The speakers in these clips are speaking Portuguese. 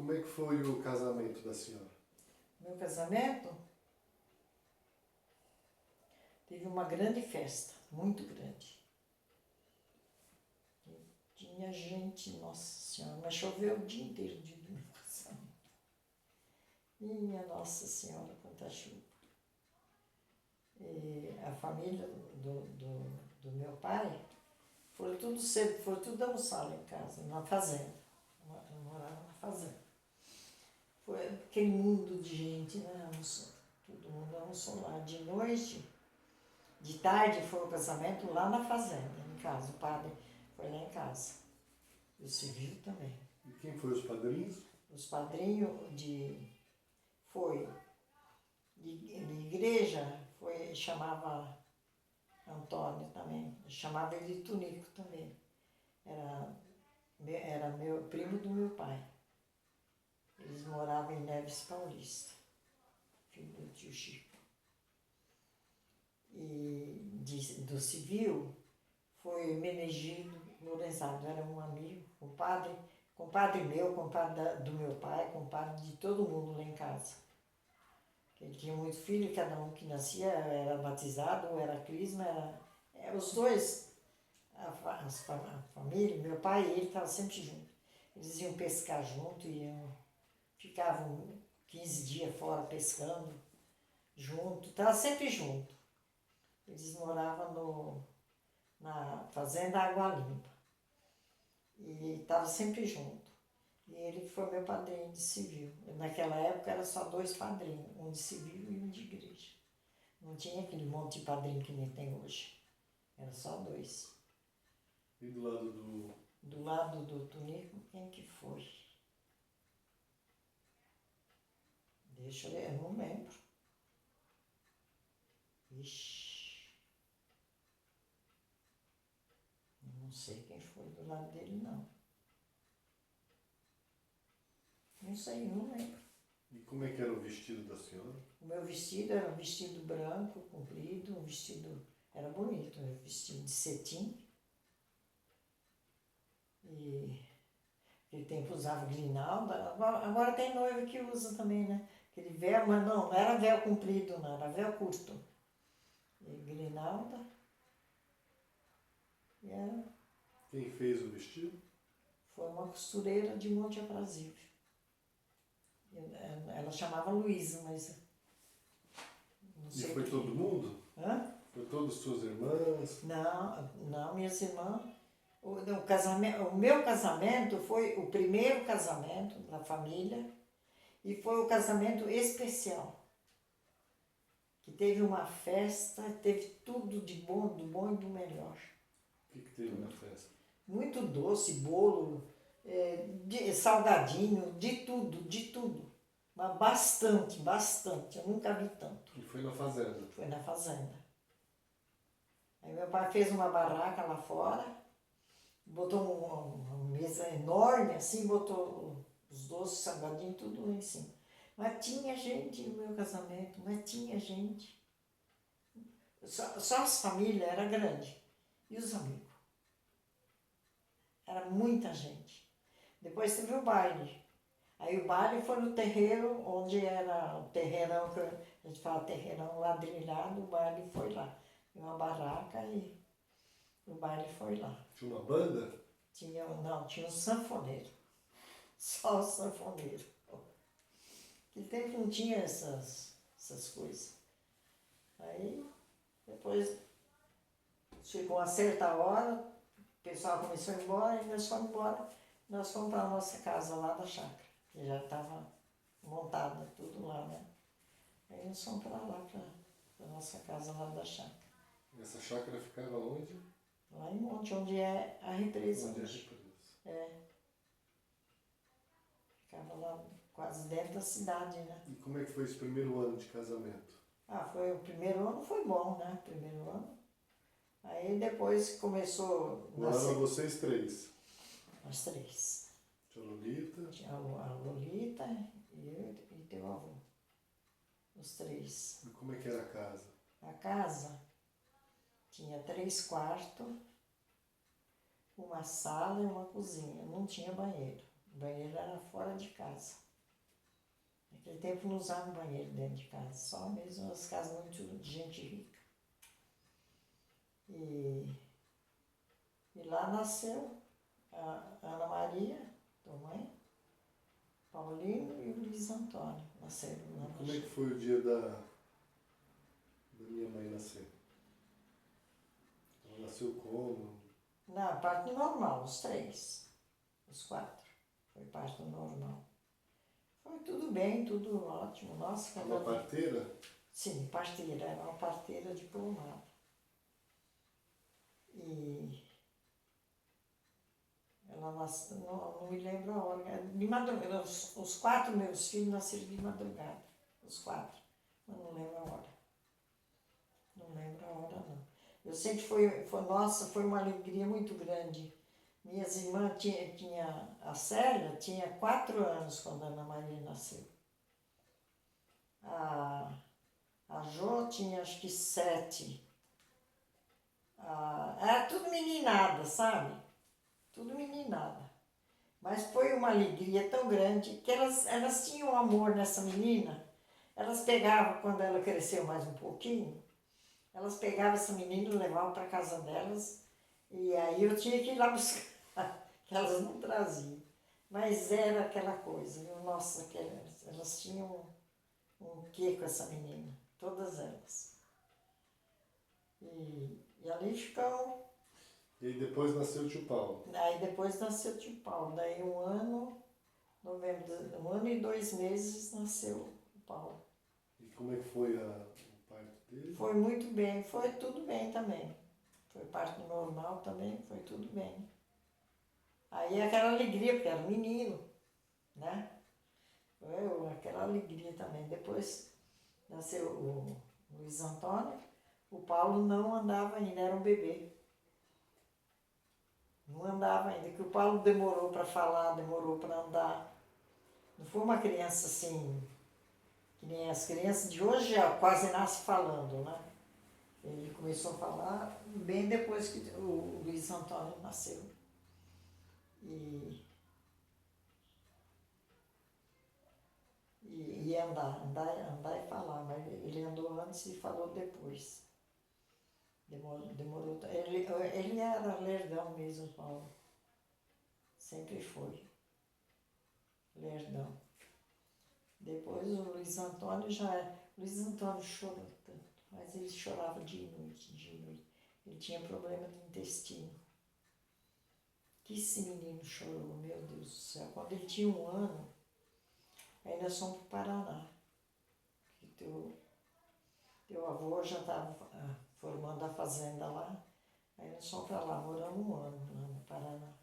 como é que foi o casamento da senhora? Meu casamento teve uma grande festa, muito grande. Tinha gente, nossa senhora, mas choveu o dia inteiro do meu casamento. Minha Nossa Senhora, quanta chuva. E a família do meu pai foram tudo cedo, foram tudo almoçar lá em casa, na fazenda. Eu morava na fazenda. Foi aquele mundo de gente, né? Almoçou. Todo mundo almoçou lá. De noite, de tarde foi o casamento lá na fazenda, em casa. O padre foi lá em casa. E o civil também. E quem foram os padrinhos? Os padrinhos foi de igreja, chamava Antônio também, chamava ele Tunico também. Era meu primo do meu pai. Eles moravam em Neves Paulista, filho do tio Chico. E do civil foi Menegildo Lorenzado, era um amigo, compadre meu, compadre do meu pai, compadre de todo mundo lá em casa. Ele tinha muito filho, cada um que nascia era batizado, ou era crisma, os dois, a família, meu pai e ele estavam sempre juntos. Eles iam pescar junto, ficavam 15 dias fora pescando junto, estavam sempre junto. Eles moravam na fazenda Água Limpa e estavam sempre junto. E ele foi meu padrinho de civil. Naquela época era só 2 padrinhos, um de civil e um de igreja. Não tinha aquele monte de padrinho que nem tem hoje. Era só 2. E do lado do... Do lado do Tunico, quem que foi? Deixa eu ver, eu não lembro. Ixi. Não sei quem foi do lado dele, não. Não sei, não lembro. E como é que era o vestido da senhora? O meu vestido era um vestido branco, comprido, era bonito, um vestido de cetim. E naquele tempo usava grinalda, agora tem noiva que usa também, né? Aquele véu, mas não era véu comprido, não, era véu curto. E grinalda. E Quem fez o vestido? foi uma costureira de Monte Aprazível. Ela chamava Luísa, mas não sei. E foi todo mundo? Hã? Foi todas as suas irmãs? Não, minhas irmãs. O meu casamento foi o primeiro casamento da família e foi o casamento especial. Que teve uma festa, teve tudo de bom, do bom e do melhor. O que teve na festa? Muito doce, bolo, salgadinho, de tudo. Mas bastante. Eu nunca vi tanto. E foi na fazenda? Foi na fazenda. Aí meu pai fez uma barraca lá fora, botou uma mesa enorme assim, botou os doces, salgadinhos, tudo lá em cima. Mas tinha gente no meu casamento, mas tinha gente. Só as famílias, era grande. E os amigos. Era muita gente. Depois teve o baile. Aí o baile foi no terreiro, onde era o terreirão, que a gente fala terreirão ladrilhado, o baile foi lá. Tinha uma barraca e o baile foi lá. Tinha uma banda? Tinha um sanfoneiro. Só o sanfoneiro. Naquele tempo não tinha essas coisas. Aí, depois, chegou uma certa hora, o pessoal começou a ir embora e nós fomos embora. Nós fomos para a nossa casa lá da chácara, que já estava montada tudo lá, né? Aí nós fomos para lá, para a nossa casa lá da chácara. E essa chácara ficava onde? Lá em Monte, onde é a represa. Onde é a represa? Ficava lá quase dentro da cidade, né? E como é que foi esse primeiro ano de casamento? O primeiro ano foi bom, né? Primeiro ano. Aí depois começou... Moraram vocês 3? Nós 3. Tia Lolita? Tinha a Lolita e eu e teu avô. Os 3. E como é que era a casa? A casa tinha 3 quartos, uma sala e uma cozinha. Não tinha banheiro. O banheiro era fora de casa. Naquele tempo não usava banheiro dentro de casa, só mesmo as casas muito de gente rica. E lá nasceu a Ana Maria, tua mãe, Paulino e o Luiz Antônio. Nasceram lá Como é que foi o dia da minha mãe nascer? Ela nasceu como? Na parte normal, os três, os quatro. Foi parto normal. Foi tudo bem, tudo ótimo. Nossa, Uma parteira? Sim, parteira, era uma parteira diplomada. E ela nasceu, não me lembro a hora. De madrugada, os quatro meus filhos nasceram de madrugada. Os quatro. Mas não lembro a hora. Não lembro a hora, não. Eu sei que nossa, foi uma alegria muito grande. Minhas irmãs a Célia tinha 4 anos quando a Ana Maria nasceu. A Jô tinha acho que 7. Era tudo meninada, sabe? Tudo meninada. Mas foi uma alegria tão grande que elas tinham amor nessa menina. Elas pegavam, quando ela cresceu mais um pouquinho, elas pegavam essa menina e levavam para casa delas. E aí eu tinha que ir lá buscar, que elas não traziam. Mas era aquela coisa. Nossa, elas tinham um quê com essa menina. Todas elas. E ali ficamos. E aí depois nasceu o tio Paulo. Aí depois nasceu o tio Paulo. Daí 1 ano e 2 meses nasceu o Paulo. E como é que foi o parto dele? Foi muito bem, foi tudo bem também. Foi parto normal também, foi tudo bem. Aí aquela alegria, porque era um menino, né? Aquela alegria também. Depois nasceu o Luiz Antônio, o Paulo não andava ainda, era um bebê. Não andava ainda, que o Paulo demorou para falar, demorou para andar. Não foi uma criança assim, que nem as crianças de hoje já quase nasce falando, né? Ele começou a falar bem depois que o Luiz Antônio nasceu. E andar e falar, mas ele andou antes e falou depois. Demorou. Ele era lerdão mesmo, Paulo. Sempre foi. Lerdão. Depois o Luiz Antônio Luiz Antônio chorou tanto, mas ele chorava de noite, de noite. Ele tinha problema de intestino. Que esse menino chorou, meu Deus do céu. Quando ele tinha 1 ano, aí nós fomos para o Paraná. Que teu avô já estava formando a fazenda lá. Aí nós fomos para lá, moramos 1 ano lá no Paraná.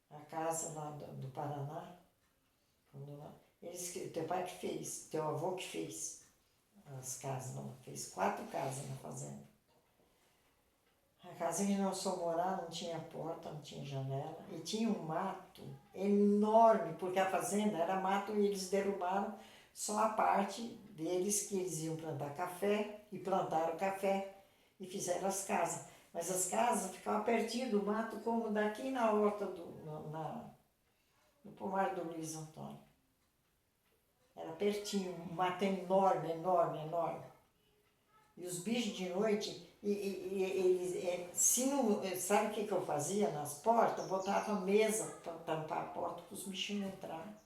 A casa lá do Paraná, teu pai que fez, teu avô que fez as casas, não, fez 4 casas na fazenda. A casa que nós fomos morar não tinha porta, não tinha janela, e tinha um mato enorme, porque a fazenda era mato e eles derrubaram só a parte deles que eles iam plantar café, e plantaram café e fizeram as casas. Mas as casas ficavam pertinho do mato, como daqui na horta, no pomar do Luiz Antônio. Era pertinho, um mato enorme, enorme, enorme. E os bichos de noite, eles, se não, sabe o que eu fazia nas portas? Eu botava mesa para tampar a porta para os bichos não entrarem.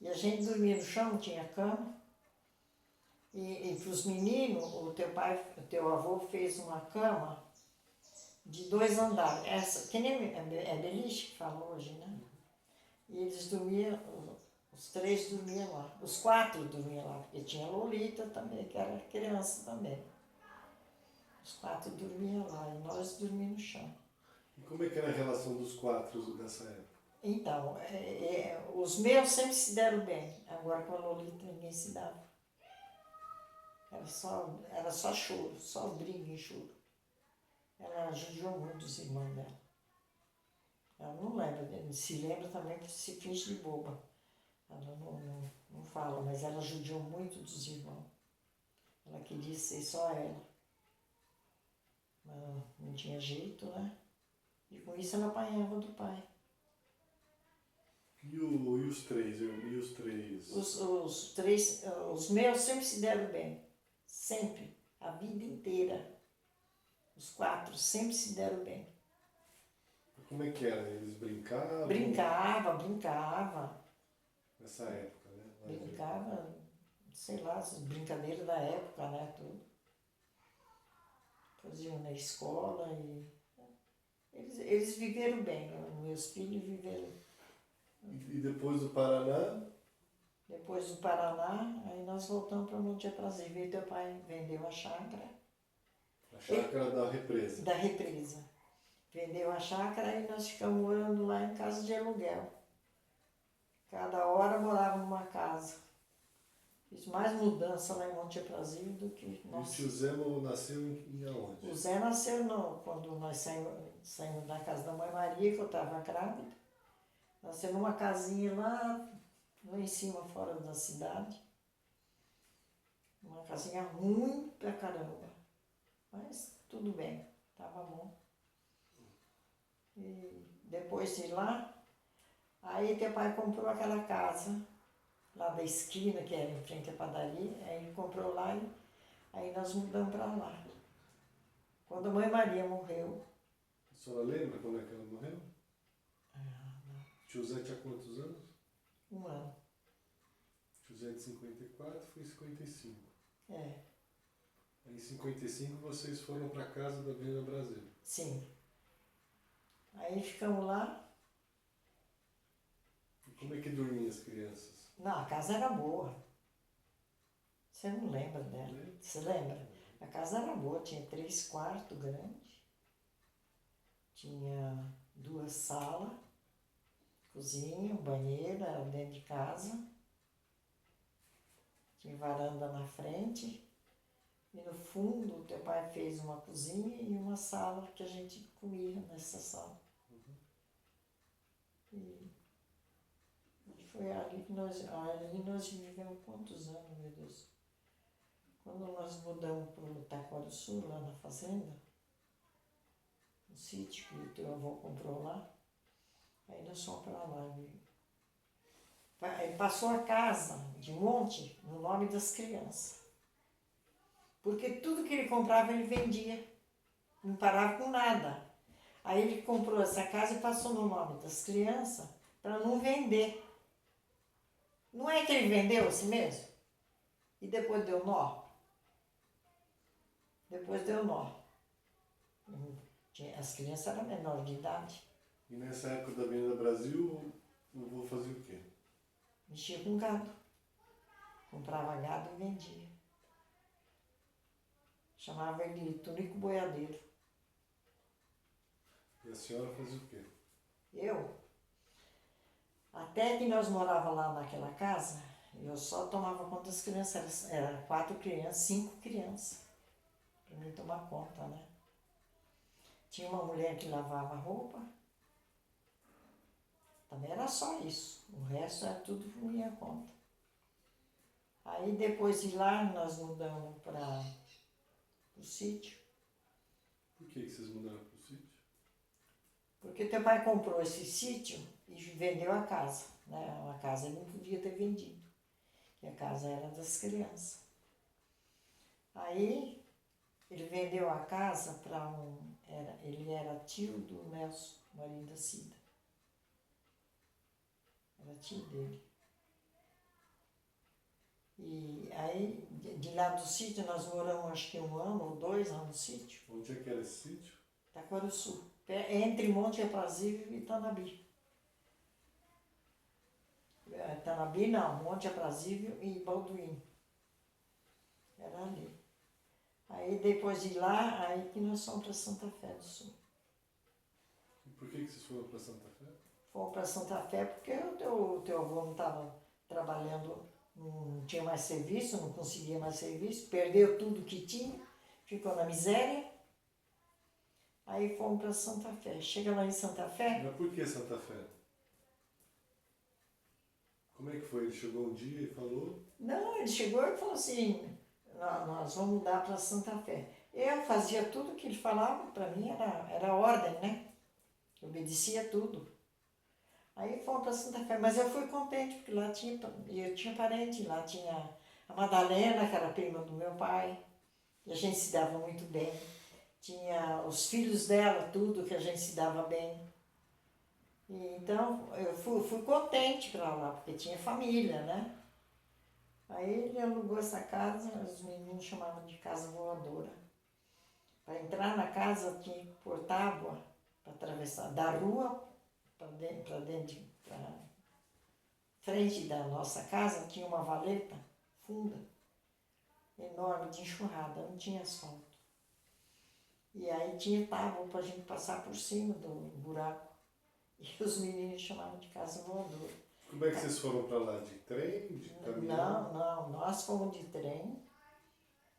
E a gente dormia no chão, não tinha cama. E para os meninos, o teu avô fez uma cama de 2 andares. Que nem é beliche que fala hoje, né? E eles dormiam, os 3 dormiam lá. Os 4 dormiam lá, porque tinha Lolita também, que era criança também. Os 4 dormiam lá e nós dormíamos no chão. E como é que era a relação dos 4 nessa época? Então, os meus sempre se deram bem. Agora com a Lolita ninguém se dava. Era só choro, só briga e choro. Ela judiou muito dos irmãos dela. Ela não lembra, se lembra também que se finge de boba. Ela não fala, mas ela judiou muito dos irmãos. Ela queria ser só ela. Mas não tinha jeito, né? E com isso ela apanhava do pai. E os três? E os três? Os três, os meus sempre se deram bem. Sempre. A vida inteira. Os quatro sempre se deram bem. Como é que era? Eles brincavam? Brincava. Nessa época, né? Brincava, sei lá, as brincadeiras da época, né? Tudo. Faziam na escola e. Eles viveram bem, meus filhos viveram. E depois do Paraná? Depois do Paraná, aí nós voltamos para Monte Aprazível e teu pai vendeu a chácara. A chácara da represa. Da represa. Vendeu a chácara e nós ficamos morando lá em casa de aluguel. Cada hora morava numa casa. Fiz mais mudança lá em Monte Aprazível do que E o nós. tio Zé nasceu em aonde? O Zé nasceu quando nós saímos da casa da mãe Maria, que eu estava grávida. Nasceu numa casinha lá em cima, fora da cidade. Uma casinha ruim pra caramba. Mas tudo bem, estava bom. E depois de lá, aí teu pai comprou aquela casa lá da esquina, que era em frente à padaria. Aí ele comprou lá e aí nós mudamos para lá. Quando a mãe Maria morreu. A senhora lembra quando é que ela morreu? O tio Zé tinha quantos anos? 1 ano. O tio Zé de 54 foi em 55. É, Aí em 55 vocês foram para casa da Avenida Brasil. sim. Aí ficamos lá. E como é que dormiam as crianças? Não, a casa era boa. Você não lembra dela? Lembro. Você lembra? A casa era boa, tinha 3 quartos grandes. Tinha 2 salas, cozinha, banheiro, era dentro de casa. Tinha varanda na frente. E no fundo, o teu pai fez uma cozinha e uma sala que a gente comia nessa sala. E foi ali que nós vivemos quantos anos, meu Deus? Quando nós mudamos para o Taquarussu, lá na fazenda, no sítio que o teu avô comprou lá, aí nós fomos para lá. Ele passou a casa de monte no nome das crianças. Porque tudo que ele comprava, ele vendia. Não parava com nada. Aí ele comprou essa casa e passou no nome das crianças para não vender. Não é que ele vendeu assim mesmo? E depois deu nó. Depois deu nó. As crianças eram menores de idade. E nessa época da Avenida Brasil, o vô fazia o quê? Mexia com gado. Comprava gado e vendia. Chamava ele de Tunico Boiadeiro. E a senhora fazia o quê? Eu, até que nós morávamos lá naquela casa, eu só tomava conta das crianças. Era 4 crianças, 5 crianças. Para mim tomar conta, né? Tinha uma mulher que lavava roupa. Também era só isso. O resto era tudo por minha conta. Aí depois de lá nós mudamos para o sítio. Por que vocês mudaram para o sítio? Porque teu pai comprou esse sítio e vendeu a casa. Né? A casa ele não podia ter vendido. Porque a casa era das crianças. Aí ele vendeu a casa para ele era tio do Nelson, marido da Cida. Era tio dele. E aí, de lá do sítio, nós moramos acho que 1 ano ou 2 lá no sítio. Onde é que era esse sítio? Taquarussu, entre Monte Aprazível e Tanabi. Tanabi não, Monte Aprazível e Balduíno. Era ali. Aí depois de lá, aí que nós fomos para Santa Fé do Sul. E por que vocês foram para Santa Fé? Fomos para Santa Fé porque o teu avô não estava trabalhando, não tinha mais serviço, não conseguia mais serviço, perdeu tudo que tinha, ficou na miséria. Aí fomos para Santa Fé. Chega lá em Santa Fé. Mas por que Santa Fé? Como é que foi? Ele chegou um dia e falou? Não, ele chegou e falou assim, nós vamos mudar para Santa Fé. Eu fazia tudo que ele falava, para mim era ordem, né? Eu obedecia tudo. Aí fomos para Santa Fé, mas eu fui contente, porque lá eu tinha parente, lá tinha a Madalena, que era prima do meu pai, e a gente se dava muito bem. Tinha os filhos dela, tudo, que a gente se dava bem. E, então, eu fui contente para lá, porque tinha família, né? Aí ele alugou essa casa, os meninos chamavam de casa voadora. Para entrar na casa tinha que pôr tábua para atravessar da rua para dentro, para frente da nossa casa, tinha uma valeta funda, enorme, de enxurrada, não tinha asfalto. E aí tinha tábua para a gente passar por cima do buraco. E os meninos chamavam de casa voadora. Como é que vocês foram para lá? De trem? De caminhão? Não, nós fomos de trem,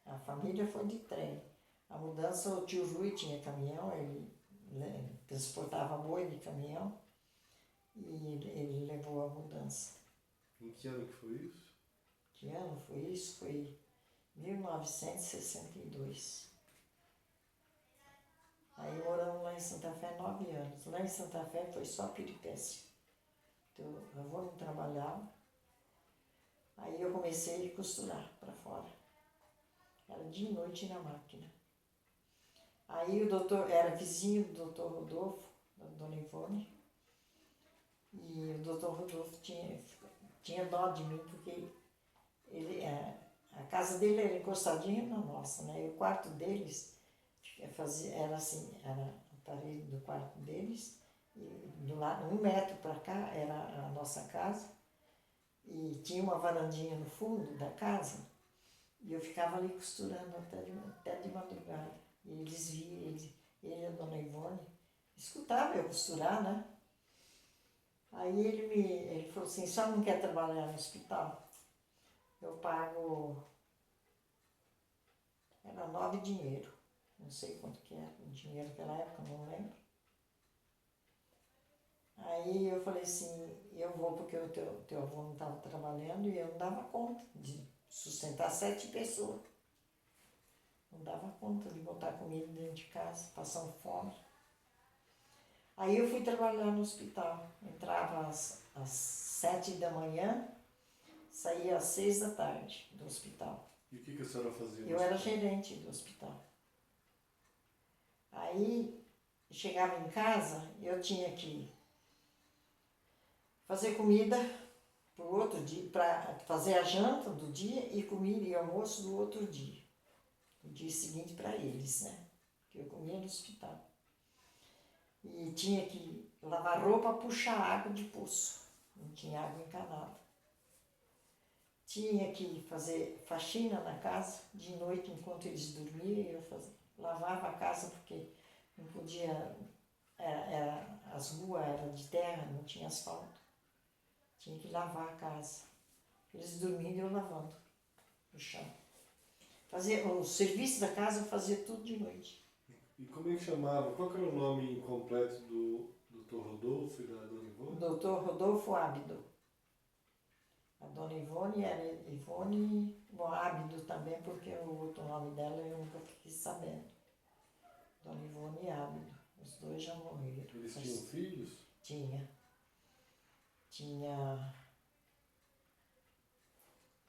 a família foi de trem. A mudança, o tio Rui tinha caminhão, ele transportava boi de caminhão e ele levou a mudança. Em que ano que foi isso? Que ano foi isso? Foi 1962. Aí moramos lá em Santa Fé 9 anos. Lá em Santa Fé foi só peripécia. Então, eu avô não trabalhava. Aí eu comecei a costurar para fora. Era dia e noite na máquina. Aí o doutor, era vizinho do doutor Rodolfo, da dona Ivone. E o doutor Rodolfo tinha dó de mim, porque a casa dele era encostadinha na nossa, né? E o quarto deles era assim, era a parede do quarto deles, e do lado, 1 metro para cá era a nossa casa, e tinha uma varandinha no fundo da casa, e eu ficava ali costurando até de madrugada. E eles viam, ele e a dona Ivone, escutava eu costurar, né? Aí ele falou assim, só não quer trabalhar no hospital? Eu pago, era 9 dinheiro, não sei quanto que era o dinheiro naquela época, não lembro. Aí eu falei assim, eu vou porque o teu avô não estava trabalhando e eu não dava conta de sustentar 7 pessoas. Não dava conta de botar comida dentro de casa, passando fome. Aí eu fui trabalhar no hospital. Entrava às 7 da manhã, saía às 6 da tarde do hospital. E o que a senhora fazia? Eu era gerente do hospital. Aí, chegava em casa, eu tinha que fazer comida pro outro dia, para fazer a janta do dia e comida e almoço do outro dia. No dia seguinte para eles, né? Que eu comia no hospital. E tinha que lavar roupa, puxar água de poço. Não tinha água encanada. Tinha que fazer faxina na casa, de noite, enquanto eles dormiam, eu lavava a casa, porque não podia, as ruas eram de terra, não tinha asfalto. Tinha que lavar a casa. Eles dormindo e eu lavando o chão. O serviço da casa eu fazia tudo de noite. E como é que chamava? Qual que era o nome completo do Dr. Rodolfo e da dona Ivone? Doutor Rodolfo Ábido. A dona Ivone era Ivone Ábido também, porque o outro nome dela eu nunca fiquei sabendo. Dona Ivone Ábido. Os dois já morreram. Eles tinham filhos? Tinha.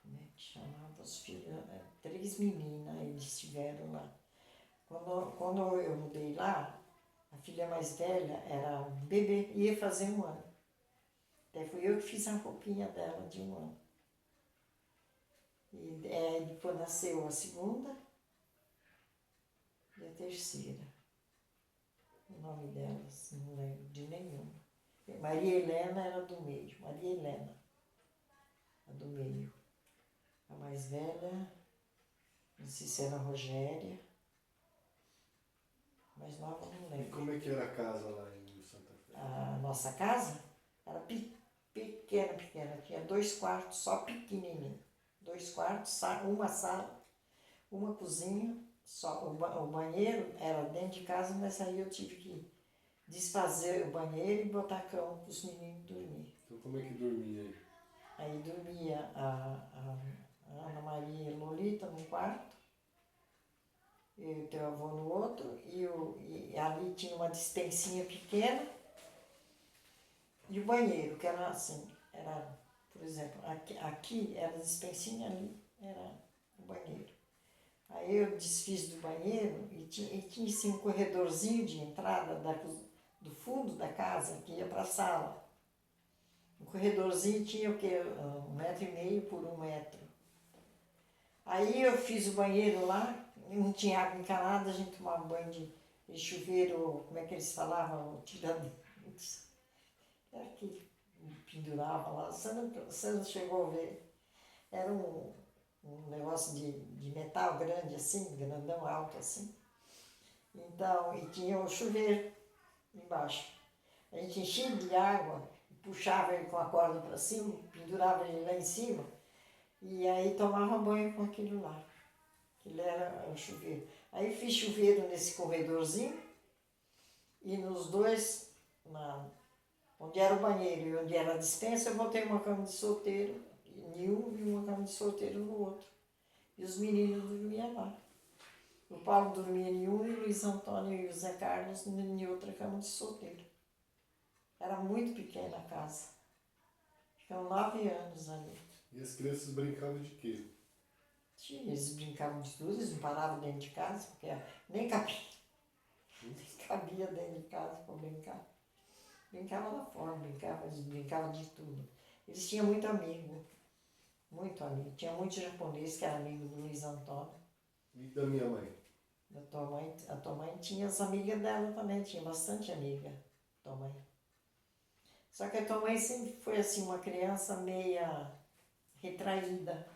Como é que chamava os filhos? 3 meninas eles tiveram lá. Quando eu mudei lá, a filha mais velha era bebê, ia fazer 1 ano. Até fui eu que fiz a roupinha dela de 1 ano. E depois nasceu a segunda e a terceira. O nome delas, não lembro de nenhuma. Maria Helena era do meio, Maria Helena, a do meio. A mais velha, não sei se era a Rogéria, mais nova não lembro. E como é que era a casa lá em Santa Fé? A nossa casa era pequena, tinha 2 quartos, só pequenininho. 2 quartos, uma sala, uma cozinha, só o banheiro era dentro de casa, mas aí eu tive que desfazer o banheiro e botar a cama para os meninos dormir. Então como é que dormia aí? Aí dormia a Ana Maria e Lolita num quarto, e o teu avô no outro, e ali tinha uma despensinha pequena, E o banheiro, que era assim, era, por exemplo, aqui era a despensinha, ali era o banheiro. Aí eu desfiz do banheiro e tinha assim, um corredorzinho de entrada do fundo da casa que ia para a sala. O corredorzinho tinha o quê? 1,5 m por 1 m. Aí eu fiz o banheiro lá, não tinha água encanada, a gente tomava banho de chuveiro, como é que eles falavam? Tiradentes. Era que pendurava lá, você não chegou a ver. Era um negócio de metal grande assim, grandão, alto assim. Então, e tinha o chuveiro embaixo. A gente enchia de água, puxava ele com a corda para cima, pendurava ele lá em cima, e aí tomava banho com aquilo lá. Aquilo era o chuveiro. Aí fiz chuveiro nesse corredorzinho, e nos dois, onde era o banheiro e onde era a despensa, eu botei uma cama de solteiro em um e uma cama de solteiro no outro. E os meninos dormiam lá. O Paulo dormia em um e o Luiz Antônio e o Zé Carlos em outra cama de solteiro. Era muito pequena a casa. Ficam 9 anos ali. E as crianças brincavam de quê? Eles brincavam de tudo, eles não paravam dentro de casa, porque nem cabia, cabia dentro de casa para brincar. Brincava lá fora, eles brincavam de tudo. Eles tinham muito amigo, muito amigo. Tinha muito japonês que era amigo do Luiz Antônio. E da minha mãe? A tua mãe tinha as amigas dela também, tinha bastante amiga, tua mãe. Só que a tua mãe sempre foi assim, uma criança meia retraída.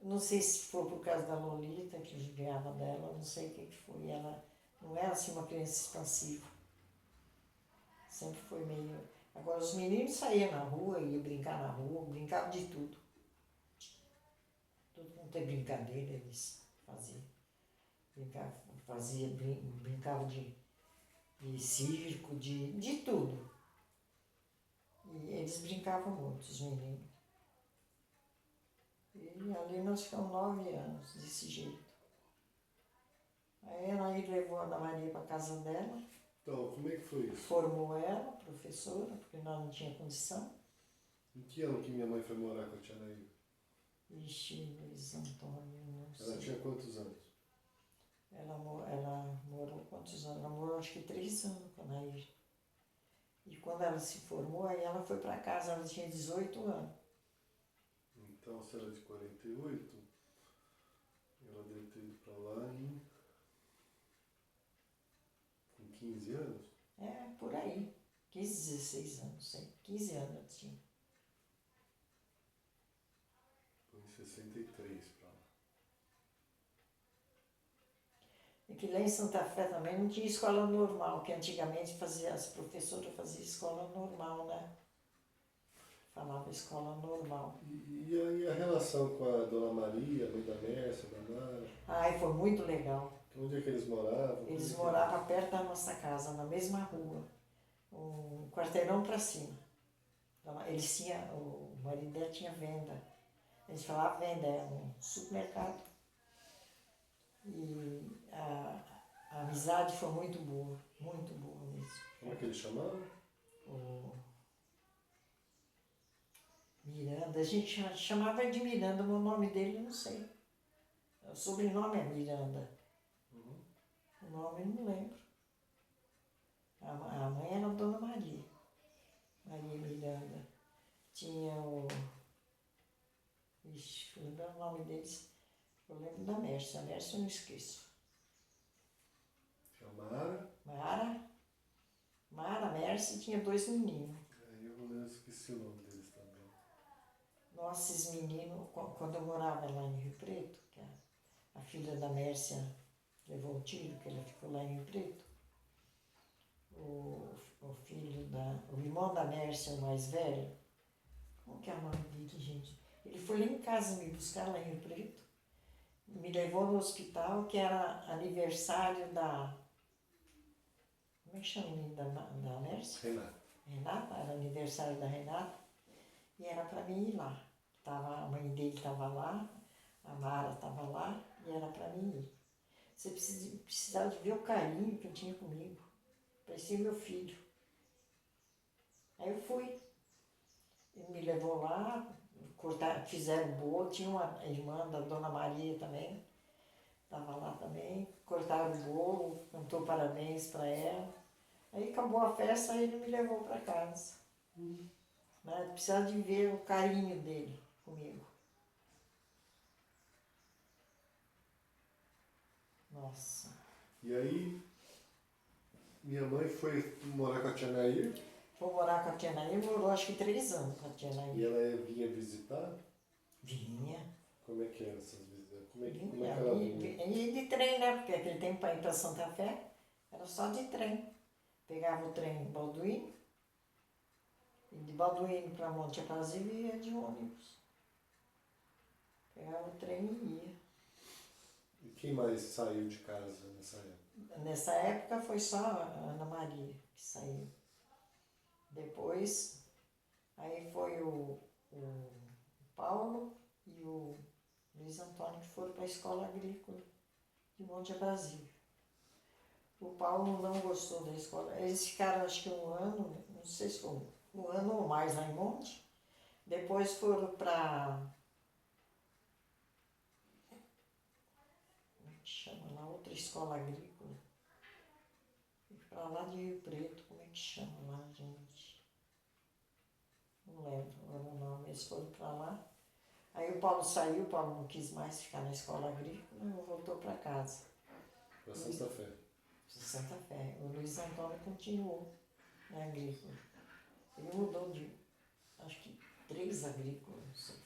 Não sei se foi por causa da Lolita, que judiava dela, não sei o que foi. Ela não era assim uma criança expansiva. Sempre foi meio... Agora, os meninos saíam na rua, iam brincar na rua, brincavam de tudo. Todo mundo tem brincadeira, eles faziam. Brincavam de circo, de tudo. E eles brincavam muito, os meninos. E ali nós ficamos 9 anos, desse jeito. Aí ela levou a Ana Maria para casa dela. Então, como é que foi isso? Formou ela, professora, porque nós não tinha condição. Em que ano que minha mãe foi morar com a tia Nair? Ixi, Luiz Antônio, não sei. Ela tinha quantos anos? Ela morou quantos anos? Ela morou acho que 3 anos com a Nair. E quando ela se formou, aí ela foi para casa, ela tinha 18 anos. Então, se era de 48, ela deve ter ido para lá com 15 anos? É, por aí. 15, 16 anos, sei. 15 anos eu tinha. Foi em 63 para lá. E que lá em Santa Fé também não tinha escola normal, que antigamente as professoras faziam escola normal, né? Falava escola normal. E aí a relação com a Dona Maria, a mãe da Mércia, da Mara? Ai, foi muito legal. Onde é que eles moravam? Eles moravam perto da nossa casa, na mesma rua. Um quarteirão para cima. Eles tinham, o marido dela tinha venda. Eles falavam venda, é um supermercado. E a amizade foi muito boa mesmo. Como é que eles chamavam? O Miranda, a gente chamava ele de Miranda, mas o nome dele eu não sei. O sobrenome é Miranda. O nome eu não lembro. A mãe era a Dona Maria. Maria Miranda. Tinha o... Ixi, eu lembro o nome deles. Eu lembro da Mércia. A Mércia eu não esqueço. Tinha a Mara? Mara, Mércia, tinha 2 meninos. Eu esqueci o nome deles também. Nossa, esses meninos, quando eu morava lá em Rio Preto, que a filha da Mércia levou um tiro, que ela ficou lá em Rio Preto, o irmão da Mércia, o mais velho, como que é o nome dele, gente? Ele foi lá em casa me buscar lá em Rio Preto, me levou no hospital, que era aniversário da... Como é que chama o menino da Mércia? Renata, era aniversário da Renata, e era para mim ir lá. A mãe dele estava lá, a Mara estava lá, e era para mim ir. Você precisava de ver o carinho que eu tinha comigo. Parecia meu filho. Aí eu fui. Ele me levou lá, fizeram o bolo, tinha uma irmã da Dona Maria também, estava lá também, cortaram o bolo, cantou parabéns para ela. Aí acabou a festa, aí ele me levou para casa. Mas precisava de ver o carinho dele comigo. Nossa. E aí, minha mãe foi morar com a tia Nair Foi morar com a tia Nair, morou acho que 3 anos com a tia Nair. e ela vinha visitar. Vinha. Como é que eram essas visitas? Como é que Vinha. ela vinha? E de trem, né? Porque aquele tempo para ir para Santa Fé era só de trem. Pegava o trem em Balduíno, e de Balduíno para Monte Aprazível ia de ônibus. Pegava o trem e ia. E quem mais saiu de casa nessa época? Nessa época foi só a Ana Maria que saiu. Depois, aí foi o Paulo e o Luiz Antônio que foram para a escola agrícola de Monte Aprazível. O Paulo não gostou da escola. Eles ficaram acho que 1 ano, não sei se foi 1 ano ou mais lá em Monte. Depois foram para... Como é que chama lá? Outra escola agrícola. Para lá de Rio Preto, como é que chama lá, gente? Não lembro o nome. Eles foram para lá. Aí o Paulo saiu, o Paulo não quis mais ficar na escola agrícola e voltou para casa. Para Santa Fé. Santa Fé. O Luiz Antônio continuou na agrícola. Ele mudou de, acho que 3 agrícolas.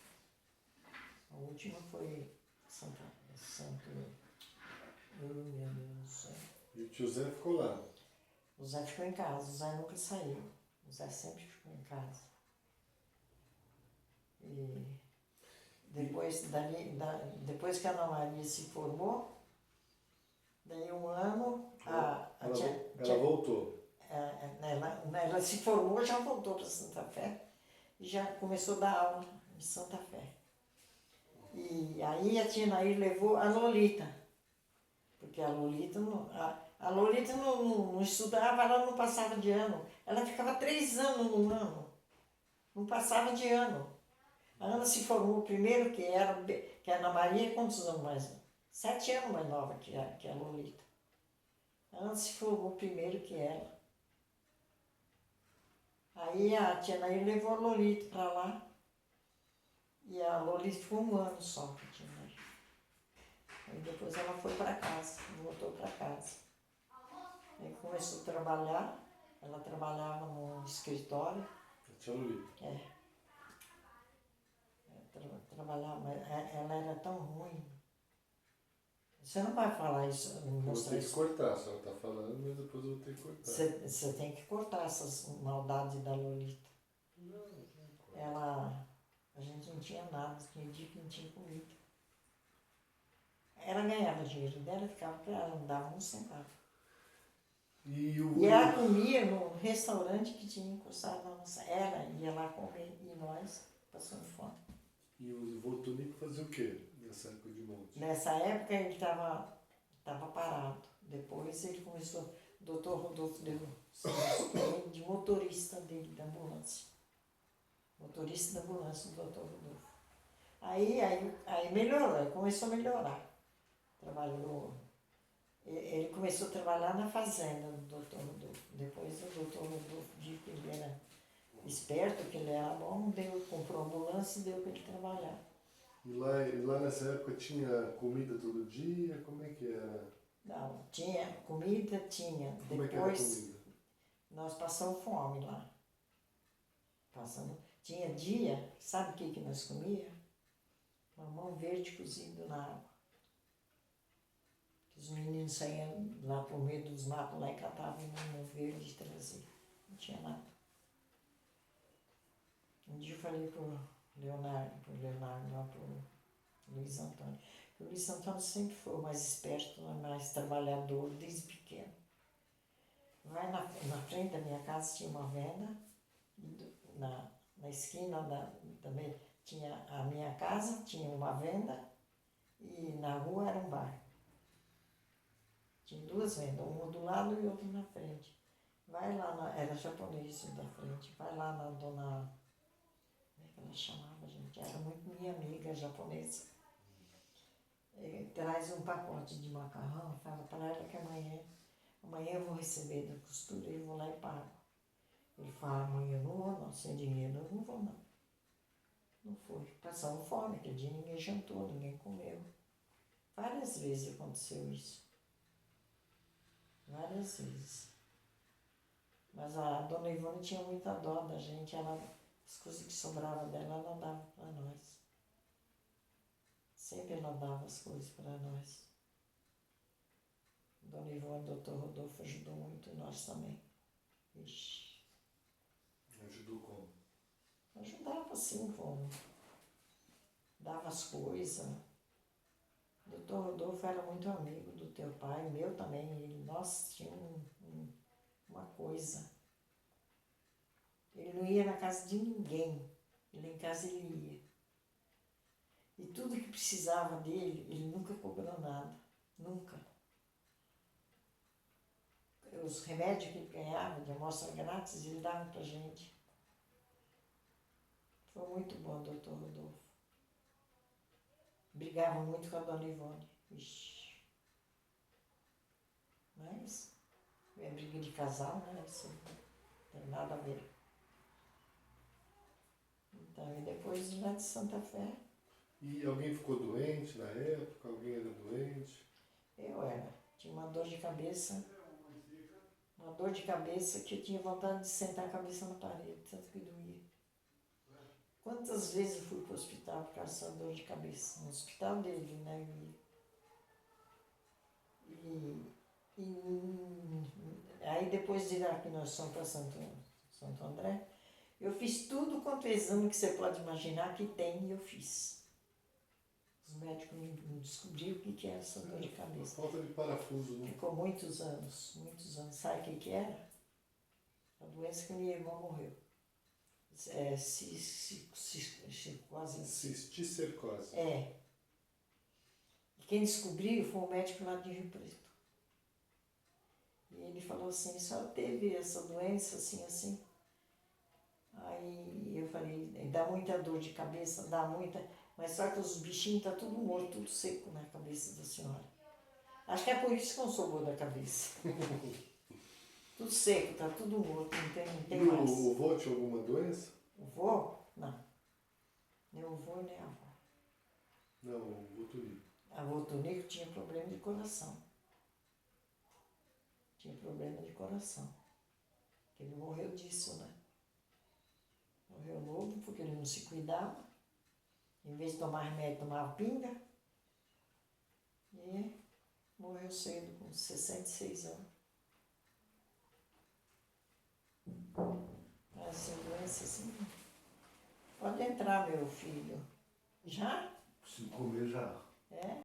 A última foi Santo, meu Deus do céu. E o tio Zé ficou lá. O Zé ficou em casa, o Zé nunca saiu. O Zé sempre ficou em casa. E depois que a Ana Maria se formou, daí 1 ano, Ela voltou. Ela se formou, já voltou para Santa Fé e já começou a dar aula em Santa Fé. E aí a tia Nair levou a Lolita, porque a Lolita não estudava, ela não passava de ano. Ela ficava 3 anos no ano, não passava de ano. A Ana se formou primeiro, que a Ana Maria, quantos anos mais? 7 anos mais nova que a Lolita. A Ana se formou primeiro que ela. Aí a tia Nair levou a Lolita para lá. E a Lolita ficou 1 ano só com a tia Nair. Aí depois ela foi para casa, voltou para casa. Aí começou a trabalhar. Ela trabalhava no escritório. A tia Lolita. Trabalhava, mas ela era tão ruim. Você não vai falar isso, Eu vou mostrar ter que isso. cortar, a senhora está falando, mas depois eu vou ter que cortar. Você tem que cortar essas maldades da Lolita. A gente não tinha nada, tinha dia que não tinha comida. Ela ganhava dinheiro dela, ficava para ela, não dava 1 centavo. E ela comia no restaurante que tinha encostado na nossa. Ela ia lá comer e nós passando fome. E o vô Tonico fazia o quê nessa época de Monte? Nessa época ele estava parado. Depois ele começou, o doutor Rodolfo deu de motorista dele, da ambulância. Motorista da ambulância, o doutor Rodolfo. Aí melhorou, começou a melhorar. Trabalhou. Ele começou a trabalhar na fazenda do doutor Rodolfo. Depois o doutor Rodolfo viu que ele era esperto, que ele era bom, comprou ambulância e deu para ele trabalhar. E lá nessa época tinha comida todo dia? Como é que era? Não, tinha comida, tinha. Como é que era a Depois comida? nós passamos fome lá. Tinha dia, sabe o que nós comíamos? Mamão verde cozido na água. Os meninos saíam lá por meio dos matos lá e catavam mamão verde e traziam. Não tinha nada. Um dia eu falei pro Leonardo lá pro Luiz Antônio. O Luiz Antônio sempre foi o mais esperto, mais trabalhador desde pequeno. Vai na frente da minha casa tinha uma venda, na esquina também tinha a minha casa, tinha uma venda e na rua era um bar. Tinha 2 vendas, uma do lado e outra na frente. Vai lá era japonês da frente, vai lá na dona, como é que ela chamava, gente? Era muito minha amiga japonesa. Traz um pacote de macarrão, fala para ela que amanhã eu vou receber da costura e vou lá e pago. Ele fala, amanhã eu não vou não, sem dinheiro eu não vou não. Não foi. Passamos fome, aquele dia ninguém jantou, ninguém comeu. Várias vezes aconteceu isso. Várias vezes. Mas a dona Ivone tinha muita dó da gente, as coisas que sobravam dela, ela dava para nós. Sempre ela dava as coisas para nós. Dona Ivone, doutor Rodolfo ajudou muito nós também. Ixi. Ajudou como? Ajudava assim, como dava as coisas. O doutor Rodolfo era muito amigo do teu pai, meu também. Ele, nossa, tinha uma coisa. Ele não ia na casa de ninguém. Ele em casa ele ia. E tudo que precisava dele, ele nunca cobrou nada. Nunca. Os remédios que ele ganhava de amostra grátis, ele dava pra gente. Foi muito bom, doutor Rodolfo. Brigava muito com a dona Ivone. Ixi. Mas é briga de casal, né? Isso não tem nada a ver. Então, e depois lá de Santa Fé. E alguém ficou doente na época? Alguém era doente? Eu era. Tinha uma dor de cabeça. Uma dor de cabeça que eu tinha vontade de sentar a cabeça na parede, tanto que doía. Quantas vezes eu fui para o hospital por causa dessa dor de cabeça? No hospital dele, né? Aí depois de ir aqui nós fomos para Santo André, eu fiz tudo quanto exame que você pode imaginar que tem e eu fiz. Os médicos não descobriram o que era essa dor de cabeça. Falta de parafuso, né? Ficou muitos anos, muitos anos. Sabe o que era? A doença que minha irmã morreu. Cisticercose. É. E quem descobriu foi um médico lá de Rio Preto. E ele falou assim, só teve essa doença, assim, assim. Aí eu falei, dá muita dor de cabeça, dá muita, mas só que os bichinhos tá tudo morto, tudo seco na cabeça da senhora. Acho que é por isso que eu não sou boa da cabeça. Tudo seco, tá tudo morto, não tem mais. E o vô tinha alguma doença? O vô? Não. Nem o vô, nem a avó. Não, o vô Tonico. A avó Tonico tinha problema de coração. Tinha problema de coração. Ele morreu disso, né? Morreu novo porque ele não se cuidava. Em vez de tomar remédio, tomava pinga. E morreu cedo, com 66 anos. Assim, doença assim. Pode entrar, meu filho. Já? Preciso comer já. É?